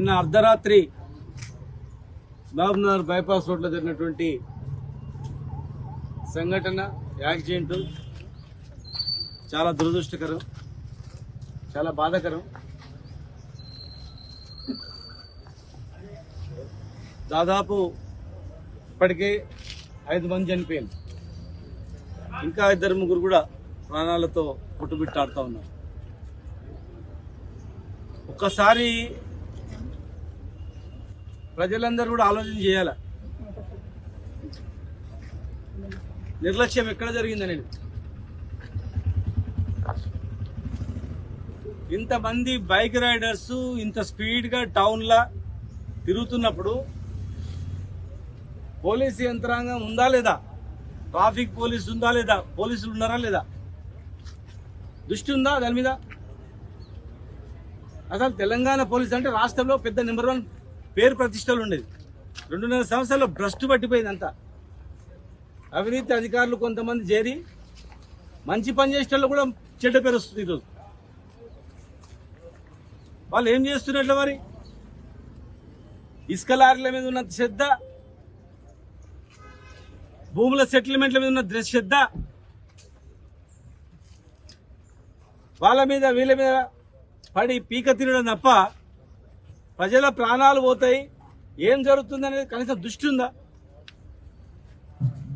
నిన్న అర్ధరాత్రి మహబూబ్నగర్ బైపాస్ రోడ్లో జరిగినటువంటి సంఘటన యాక్సిడెంట్ చాలా దురదృష్టకరం, చాలా బాధాకరం. దాదాపు ఇప్పటికే 5 మంది చనిపోయారు, ఇంకా 2-3 కూడా ప్రాణాలతో పుట్టుబిట్టాడుతూ ఉన్నారు. ఒక్కసారి ప్రజలందరూ కూడా ఆలోచన చేయాలి, నిర్లక్ష్యం ఎక్కడ జరిగిందనేది. ఇంతమంది బైక్ రైడర్స్ ఇంత స్పీడ్గా టౌన్లో తిరుగుతున్నప్పుడు పోలీసు యంత్రాంగం ఉందా లేదా, ట్రాఫిక్ పోలీసు ఉందా లేదా, పోలీసులు ఉన్నారా లేదా, దృష్టి ఉందా దాని మీద? అసలు తెలంగాణ పోలీసు అంటే రాష్ట్రంలో పెద్ద నెంబర్ 1 పేరు ప్రతిష్టలు ఉండేది. 2.5 సంవత్సరాల్లో భ్రష్టు పట్టిపోయింది అంతా. అవినీతి అధికారులు కొంతమంది చేరి మంచి పని చేసేటప్పుడు కూడా చెడ్డ పేరు వస్తుంది. ఈరోజు వాళ్ళు ఏం చేస్తున్నట్లు మరి? ఇసుక లారీల మీద ఉన్న శ్రద్ధ, భూముల సెటిల్మెంట్ల మీద ఉన్న శ్రద్ధ, వాళ్ళ మీద వీళ్ళ మీద పడి పీక తినడం తప్ప ప్రజల ప్రాణాలు పోతాయి, ఏం జరుగుతుందనేది కనీసం దృష్టి ఉందా?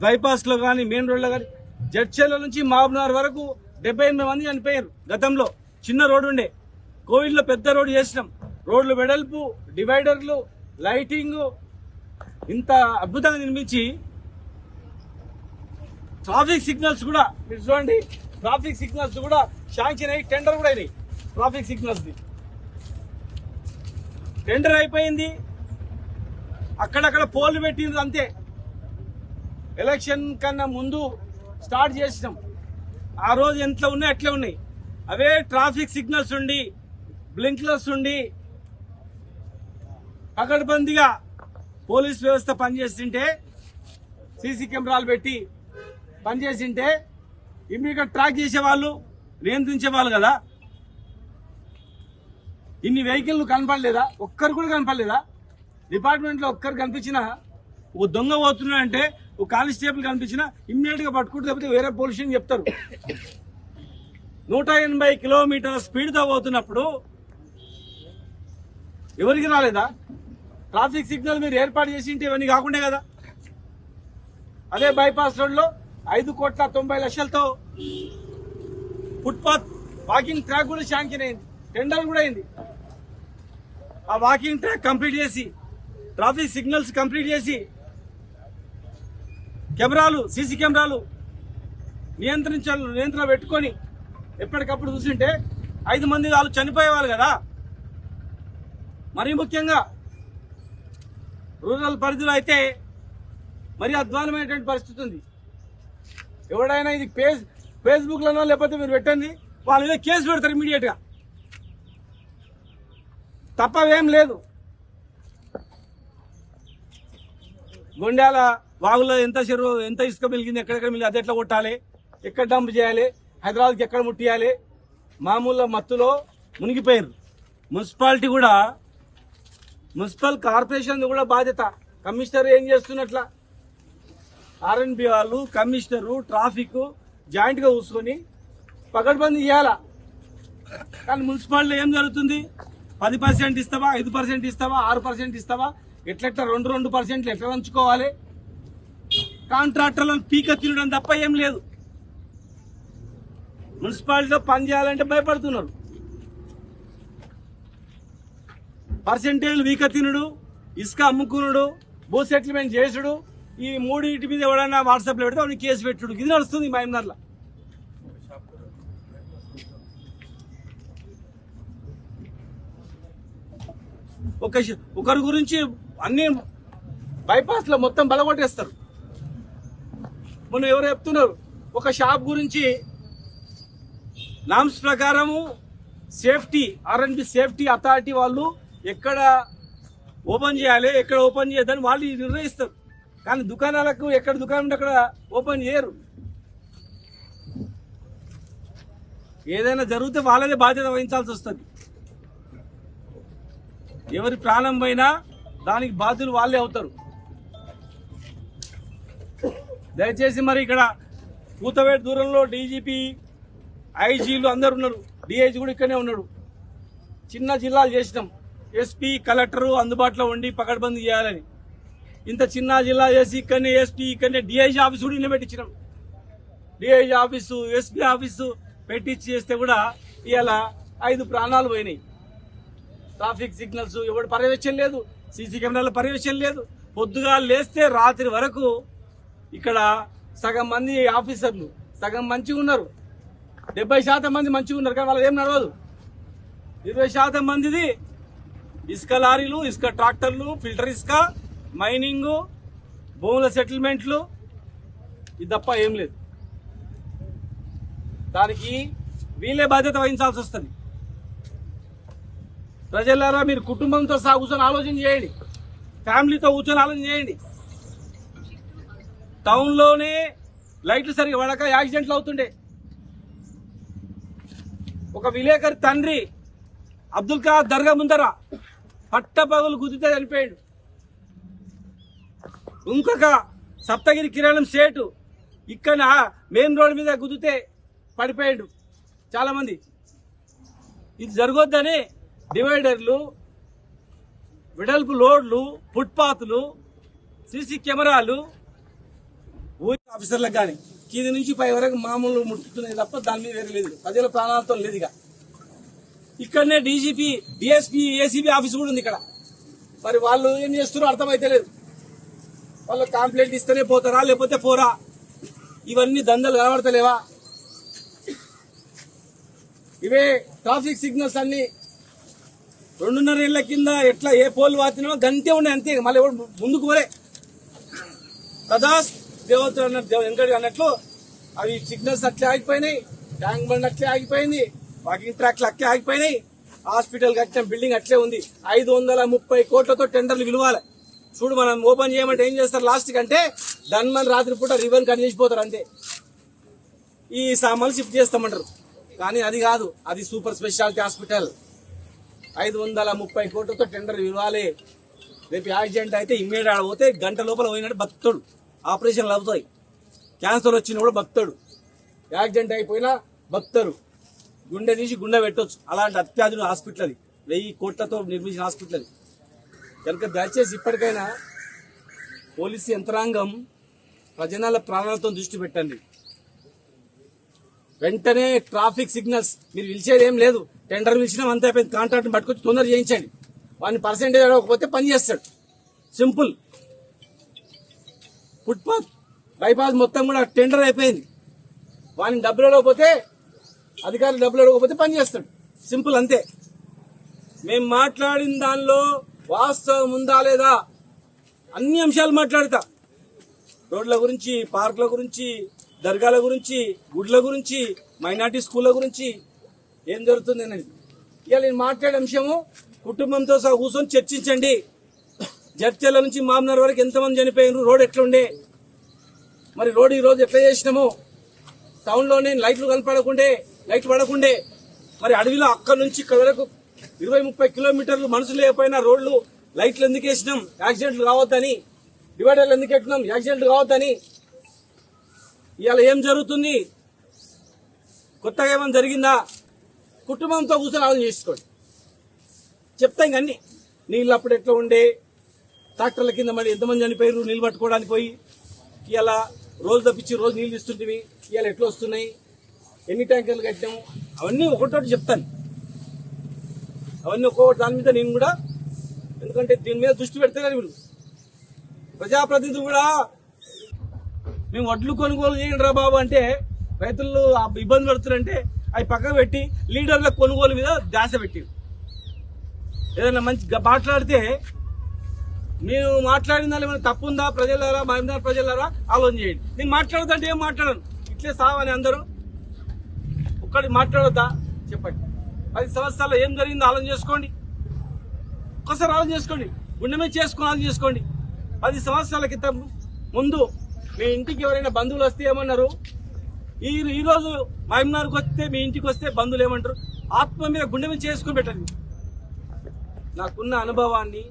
బైపాస్లో కానీ మెయిన్ రోడ్లో కానీ జడ్చర్ల నుంచి మహబూబ్నగర్ వరకు 78 మంది చనిపోయారు. గతంలో చిన్న రోడ్డు ఉండే, కోవిడ్లో పెద్ద రోడ్డు చేసినాం, రోడ్లు వెడల్పు, డివైడర్లు, లైటింగ్ ఇంత అద్భుతంగా నిర్మించి ట్రాఫిక్ సిగ్నల్స్ కూడా మీరు చూడండి, ట్రాఫిక్ సిగ్నల్స్ కూడా శాంక్షన్ అయ్యి టెండర్ కూడా అయినాయి. ట్రాఫిక్ సిగ్నల్స్ టెండర్ అయిపోయింది, అక్కడక్కడ పోల్లు పెట్టింది అంతే. ఎలక్షన్ కన్నా ముందు స్టార్ట్ చేసినాం, ఆ రోజు ఎంత ఉన్నాయి అట్లే ఉన్నాయి. అవే ట్రాఫిక్ సిగ్నల్స్ ఉండి, బ్లింక్లర్స్ ఉండి, పకడ్బందీగా పోలీస్ వ్యవస్థ పనిచేస్తుంటే, సీసీ కెమెరాలు పెట్టి పనిచేసింటే ఇమ్మీడియట్గా ట్రాక్ చేసేవాళ్ళు, నియంత్రించేవాళ్ళు కదా. ఇన్ని వెహికల్ కనపడలేదా? ఒక్కరు కూడా కనపడలేదా? డిపార్ట్మెంట్లో ఒక్కరు కనిపించినా, ఓ దొంగ పోతున్నా అంటే ఓ కానిస్టేబుల్ కనిపించినా ఇమ్మీడియట్గా పట్టుకుంటే, లేకపోతే వేరే పోలీసుని చెప్తారు. 180 కిలోమీటర్ల స్పీడ్తో పోతున్నప్పుడు ఎవరికి రాలేదా? ట్రాఫిక్ సిగ్నల్ మీరు ఏర్పాటు చేసి ఉంటే ఇవన్నీ కాకుండా కదా. అదే బైపాస్ రోడ్లో 5,90,00,000తో ఫుట్పాత్ వాకింగ్ ట్రాక్ కూడా శాంక్షన్ అయింది, టెండర్ కూడా అయింది. ఆ వాకింగ్ ట్రాక్ కంప్లీట్ చేసి, ట్రాఫిక్ సిగ్నల్స్ కంప్లీట్ చేసి, కెమెరాలు, సీసీ కెమెరాలు నియంత్రణ పెట్టుకొని ఎప్పటికప్పుడు చూసింటే 5 మంది వాళ్ళు చనిపోయేవాళ్ళు కదా. మరీ ముఖ్యంగా రూరల్ పరిధిలో అయితే మరీ అధ్వానమైనటువంటి పరిస్థితి ఉంది. ఎవడైనా ఇది ఫేస్బుక్లోనో లేకపోతే మీరు పెట్టండి, వాళ్ళ మీద కేసు పెడతారు ఇమీడియట్గా, తప్పవేం లేదు. గొండ్యాల వాగులో ఎంత ఇసుక మిలిగింది, ఎక్కడెక్కడ మిలిగింది, అది ఎట్లా కొట్టాలి, ఎక్కడ డంప్ చేయాలి, హైదరాబాద్కి ఎక్కడ ముట్టియాలి, మామూలు మత్తులో మునిగిపోయారు. మున్సిపాలిటీ కూడా, మున్సిపల్ కార్పొరేషన్ కూడా బాధ్యత. కమిషనర్ ఏం చేస్తున్నట్లా? ఆర్ఎన్బి వాళ్ళు, కమిషనరు, ట్రాఫిక్ జాయింట్గా కూర్చొని పకడ్బందీ చేయాలా. కానీ మున్సిపాలిటీలో ఏం జరుగుతుంది? 10% ఇస్తావా, 5% ఇస్తావా, 6% ఇస్తావా, ఎట్లెట్లా 2% ఎట్లా పంచుకోవాలి? కాంట్రాక్టర్లను పీక తినడం తప్ప ఏం లేదు. మున్సిపాలిటీలో పని చేయాలంటే భయపడుతున్నారు. పర్సెంటేజ్ వీక తినుడు, ఇసుక అమ్ముకునుడు, భూ సెటిల్మెంట్ చేసుడు, ఈ 3 మీద ఎవడన్నా వాట్సాప్లో పెడితే వాడిని కేసు పెట్టుడు, ఇది నడుస్తుంది మహబూబ్నగర్లో. ఒకరి గురించి అన్ని బైపాస్లో మొత్తం బలగొట్టేస్తారు. మనం ఎవరు చెప్తున్నారు, ఒక షాప్ గురించి నామ్స్ ప్రకారము సేఫ్టీ, ఆర్ఎన్బి సేఫ్టీ అథారిటీ వాళ్ళు ఎక్కడ ఓపెన్ చేయాలి, ఎక్కడ ఓపెన్ చేయదని వాళ్ళు నిర్ణయిస్తారు. కానీ దుకాణాలకు ఎక్కడ దుకాణం ఉంటే అక్కడ ఓపెన్ చేయరు. ఏదైనా జరిగితే వాళ్ళదే బాధ్యత వహించాల్సి వస్తుంది. ఎవరి ప్రాణం పోయినా దానికి బాధ్యులు వాళ్ళే అవుతారు. దయచేసి మరి ఇక్కడ కూతవేట దూరంలో డీజీపీ, ఐజీలు అందరు ఉన్నారు, డిఐజీ కూడా ఇక్కడనే ఉన్నాడు. చిన్న జిల్లాలు చేసినాం, ఎస్పీ కలెక్టరు అందుబాటులో ఉండి పకడ్బందీ చేయాలని. ఇంత చిన్న జిల్లా చేసి ఇక్కడనే ఎస్పీ, ఇక్కడనే డిఐజీ ఆఫీసు కూడా ఇల్లు పెట్టించినాం. డిఐజీ ఆఫీసు, ఎస్పీ ఆఫీసు పెట్టించి చేస్తే కూడా ఇవాళ 5 ప్రాణాలు పోయినాయి. ట్రాఫిక్ సిగ్నల్స్ ఎవరు పర్యవేక్షణ లేదు, సీసీ కెమెరాల పర్యవేక్షణ లేదు. పొద్దుగా లేస్తే రాత్రి వరకు ఇక్కడ సగం మంది ఆఫీసర్లు సగం మంచిగా ఉన్నారు, 70% మంది మంచిగా ఉన్నారు, కానీ వాళ్ళది ఏం నడవదు. 20% మందిది ఇసుక లారీలు, ఇసుక ట్రాక్టర్లు, ఫిల్టర్ ఇసుక, మైనింగ్, భూముల సెటిల్మెంట్లు, ఇది తప్ప ఏం లేదు. దానికి వీళ్ళే బాధ్యత వహించాల్సి వస్తుంది. ప్రజలారా మీరు కుటుంబంతో కూర్చొని ఆలోచన చేయండి, ఫ్యామిలీతో కూర్చొని ఆలోచన చేయండి. టౌన్లోనే లైట్లు సరిగా పడక యాక్సిడెంట్లు అవుతుండే. ఒక విలేకరి తండ్రి అబ్దుల్ ఖాదర్ దర్గా ముందర పట్టపగలు గుద్దితే చనిపోయాడు. ఇంకొక సప్తగిరి కిరాణం సేటు ఇక్కడ మెయిన్ రోడ్ మీద గుద్దితే పడిపోయాడు చాలా మంది. ఇది జరగొద్దని డివైడర్లు, వెడల్పు లోడ్లు, ఫుట్పాత్లు, సీసీ కెమెరాలు ఊరి ఆఫీసర్లకు కానీ కింది నుంచి పై వరకు మామూలు ముట్టుతున్నాయి తప్ప దాని మీద వేరే లేదు. ప్రజల ప్రాణాలతో లేదు. ఇక ఇక్కడనే డీజీపీ, డిఎస్పీ, ఏసీబీ ఆఫీస్ కూడా ఉంది ఇక్కడ. మరి వాళ్ళు ఏం చేస్తున్నారో అర్థమైతే లేదు. వాళ్ళు కంప్లైంట్ ఇస్తేనే పోతారా లేకపోతే పోరా? ఇవన్నీ దందలు కనబడతలేవా? ఇవే ట్రాఫిక్ సిగ్నల్స్ అన్ని 2.5 ఏళ్ల కింద ఎట్లా ఏ పోలు వాతినో గంటే ఉన్నాయి, అంతే. మళ్ళీ ఎవరు ముందుకు పోలే. కదాస్ దేవత వెంకట అన్నట్లు అవి సిగ్నల్స్ అట్లే ఆగిపోయినాయి, ట్యాంక్ బండ్ అట్లే ఆగిపోయింది, వాకింగ్ ట్రాక్లు అట్లే ఆగిపోయినాయి, హాస్పిటల్ కట్టిన బిల్డింగ్ అట్లే ఉంది. 530 కోట్లతో టెండర్లు విలువాలి. చూడు, మనం ఓపెన్ చేయమంటే ఏం చేస్తారు లాస్ట్ కంటే దాని రాత్రిపూట రివెన్ కట్ చేసిపోతారు, అంతే. ఈ సామాన్లు షిఫ్ట్ చేస్తామంటారు, కానీ అది కాదు. అది సూపర్ స్పెషాలిటీ హాస్పిటల్. 530 కోట్లతో టెండర్ ఇవ్వాలి. రేపు యాక్సిడెంట్ అయితే ఇమ్మీడియట్ పోతే గంట లోపల పోయినట్టు బతుకుతాడు. ఆపరేషన్లు అవుతాయి. క్యాన్సర్ వచ్చిన కూడా బతుకుతాడు. యాక్సిడెంట్ అయిపోయినా బతుకుతారు. గుండె తీసి గుండె పెట్టొచ్చు. అలాంటి అత్యాధునిక హాస్పిటల్ అది. 1000 కోట్లతో నిర్మించిన హాస్పిటల్ అది. కనుక దయచేసి ఇప్పటికైనా పోలీసు యంత్రాంగం ప్రజల ప్రాణాలతో దృష్టి పెట్టండి. వెంటనే ట్రాఫిక్ సిగ్నల్స్ మీరు పిలిచేది ఏం లేదు. టెండర్ పిలిచినా అంతే అయిపోయింది. కాంట్రాక్ట్ పట్టుకొచ్చి తొందర చేయించండి. వాడిని పర్సెంటేజ్ అడగకపోతే పని చేస్తాడు. సింపుల్. ఫుట్పాత్, బైపాస్ మొత్తం కూడా టెండర్ అయిపోయింది. వాడిని డబ్బులు అడగకపోతే, అధికారులు డబ్బులు అడగకపోతే పని చేస్తాడు. సింపుల్, అంతే. మేము మాట్లాడిన దానిలో వాస్తవం ఉందా లేదా అన్ని అంశాలు మాట్లాడతా. రోడ్ల గురించి, పార్కుల గురించి, దర్గాల గురించి, గుడ్ల గురించి, మైనార్టీ స్కూళ్ళ గురించి ఏం జరుగుతుంది అనేది. ఇవాళ నేను మాట్లాడే అంశము కుటుంబంతో సహా కూర్చొని చర్చించండి. జడ్చర్ల నుంచి మామనార్ వరకు ఎంతమంది చనిపోయినారు, రోడ్ ఎట్లుండే, మరి రోడ్ ఈ రోజు ఎట్లా చేసినాము, టౌన్లోనే లైట్లు కనపడకుండే, లైట్లు పడకుండే, మరి అడవిలో అక్కడి నుంచి ఇక్కడ వరకు 20-30 కిలోమీటర్లు మనుషులు లేకపోయినా రోడ్లు లైట్లు ఎందుకు వేసినాం? యాక్సిడెంట్లు కావద్దని. డివైడర్లు ఎందుకు ఎట్టినాం? యాక్సిడెంట్లు కావద్దని. ఇవాళ ఏం జరుగుతుంది? కొత్తగా ఏమైనా జరిగిందా? కుటుంబంతో కూర్చొని ఆలోచన చేసుకోండి. చెప్తాం కానీ నీళ్ళు అప్పుడు ఎట్లా ఉండే, ట్రాక్టర్ల కింద మరి ఎంతమంది చనిపోయారు నీళ్ళు పట్టుకోవడానికి పోయి. ఇవాళ రోజు తప్పించి రోజు నీళ్ళు ఇస్తుంటివి, ఇవాళ ఎట్లా వస్తున్నాయి, ఎన్ని ట్యాంకర్లు కట్టాము, అవన్నీ ఒకటోటి చెప్తాను. అవన్నీ ఒక్కొక్కటి దాని మీద నేను కూడా, ఎందుకంటే దీని మీద దృష్టి పెడితే కానీ వీళ్ళు ప్రజాప్రతినిధులు కూడా మేము వడ్లు కొనుగోలు చేయండి రా బాబు అంటే రైతులు ఇబ్బంది పడుతున్నారంటే అవి పక్కకు పెట్టి లీడర్ల కొనుగోలు మీద ధ్యాస పెట్టి ఏదైనా మంచి మాట్లాడితే నేను మాట్లాడిన దాని ఏమైనా తప్పు ఉందా ప్రజలారా, మహబూబ్నగర్ ప్రజలారా ఆలోచన చేయండి. నేను మాట్లాడదంటే ఏం మాట్లాడను, ఇట్లే సావని అందరూ ఒక్కటి మాట్లాడొద్దా చెప్పండి. 10 సంవత్సరాల్లో ఏం జరిగిందో ఆలోచన చేసుకోండి. ఒక్కసారి ఆలోచన చేసుకోండి, గుండె మీద చేసుకుని ఆలోచన చేసుకోండి. 10 సంవత్సరాల క్రితం ముందు మీ ఇంటికి ఎవరైనా బంధువులు వస్తే ఏమన్నారు? ఈ రోజు మహబూబ్నగర్కి వస్తే, మీ ఇంటికి వస్తే బంధువులు ఏమంటారు? ఆత్మ మీద గుండె మీద చేసుకుని పెట్టండి. నాకున్న అనుభవాన్ని,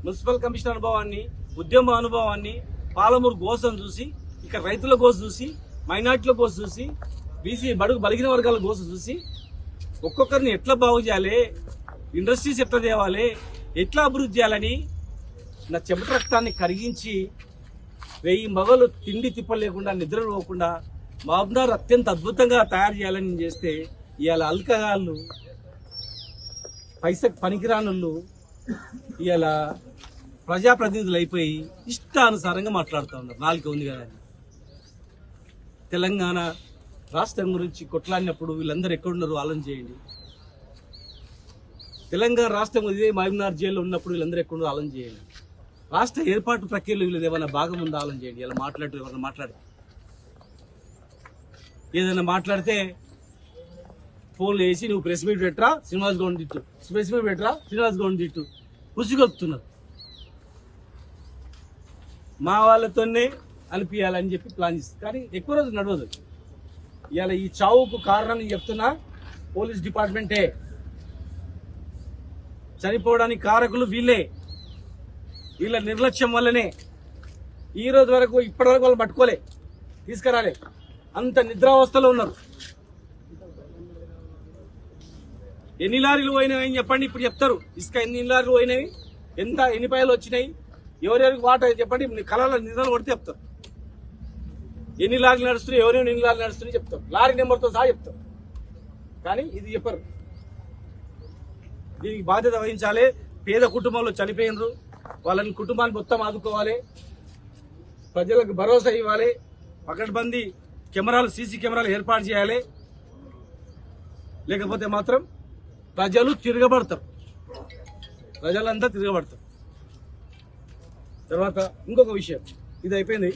మున్సిపల్ కమిషనర్ అనుభవాన్ని, ఉద్యమ అనుభవాన్ని, పాలమూరు కోసం చూసి, ఇక్కడ రైతుల కోసం చూసి, మైనార్టీల కోసం చూసి, బీసీ బడుగు బలిగిన వర్గాల కోసం చూసి, ఒక్కొక్కరిని ఎట్లా బాగు చేయాలి, ఇండస్ట్రీస్ ఎట్లా తేవాలి, ఎట్లా అభివృద్ధి చేయాలని నా చెమట రక్తాన్ని కరిగించి 1000 మగలు తిండి తిప్పలు లేకుండా నిద్రలు పోకుండా మహబూబ్నగర్ అత్యంత అద్భుతంగా తయారు చేయాలని నేను చేస్తే ఇవాళ అల్కగాళ్ళు, పైసకు పనికిరానుళ్ళు ఇవాళ ప్రజాప్రతినిధులు అయిపోయి ఇష్టానుసారంగా మాట్లాడుతూ ఉన్నారు. నాలుక ఉంది కదా అని. తెలంగాణ రాష్ట్రం గురించి కొట్లాడినప్పుడు వీళ్ళందరూ ఎక్కడున్నారు ఆలోచన చేయండి. తెలంగాణ రాష్ట్రం ఇదే మహబూబ్నగర్ జైల్లో ఉన్నప్పుడు వీళ్ళందరూ ఎక్కడున్నారు ఆలోచన చేయండి. రాష్ట్ర ఏర్పాటు ప్రక్రియలో వీళ్ళది ఏమైనా భాగం ఉందా ఆలోచన చేయండి. ఇలా ఏదైనా మాట్లాడితే ఫోన్లు వేసి నువ్వు ప్రెస్ మీట్ పెట్టరా శ్రీనివాస్ గౌడ్ తిట్టు, ప్రెస్ మీట్ పెట్టరా శ్రీనివాస్ గౌడ్ తిట్టు, ఉసిగొలుపుతున్నారు. మా వాళ్ళతోనే అనిపించాలని చెప్పి ప్లాన్ చేస్తారు. కానీ ఎక్కువ రోజులు నడవదు. ఇవాళ ఈ చావుకు కారణం నేను చెప్తున్నా పోలీస్ డిపార్ట్మెంటే. చనిపోవడానికి కారకులు వీళ్ళే. వీళ్ళ నిర్లక్ష్యం వల్లనే ఈ రోజు వరకు ఇప్పటివరకు వాళ్ళు పట్టుకోలే, తీసుకురాలే. అంత నిద్రావస్థలో ఉన్నారు. ఎన్ని లారీలు పోయినాయి అని చెప్పండి. ఇప్పుడు చెప్తారు ఇసుక ఎన్ని లారీలు పోయినాయి, ఎన్ని పాయలు వచ్చినాయి, ఎవరెవరికి వాట చెప్పండి. కళల నిధులు కొడితే చెప్తారు. ఎన్ని లారీలు నడుస్తున్నాయి, ఎవరెవరు ఎన్ని లారీలు నడుస్తున్నాయి చెప్తారు. లారీ నెంబర్తో సహా చెప్తారు. కానీ ఇది చెప్పరు. దీనికి బాధ్యత వహించాలి. పేద కుటుంబంలో చనిపోయినరు, వాళ్ళని కుటుంబాన్ని మొత్తం ఆదుకోవాలి. ప్రజలకు భరోసా ఇవ్వాలి. పకడ్బందీ కెమెరాలు, సీసీ కెమెరాలు ఏర్పాటు చేయాలి. లేకపోతే మాత్రం ప్రజలు తిరగబడతారు. ప్రజలంతా తిరగబడతారు. తర్వాత ఇంకొక విషయం, ఇది అయిపోయింది.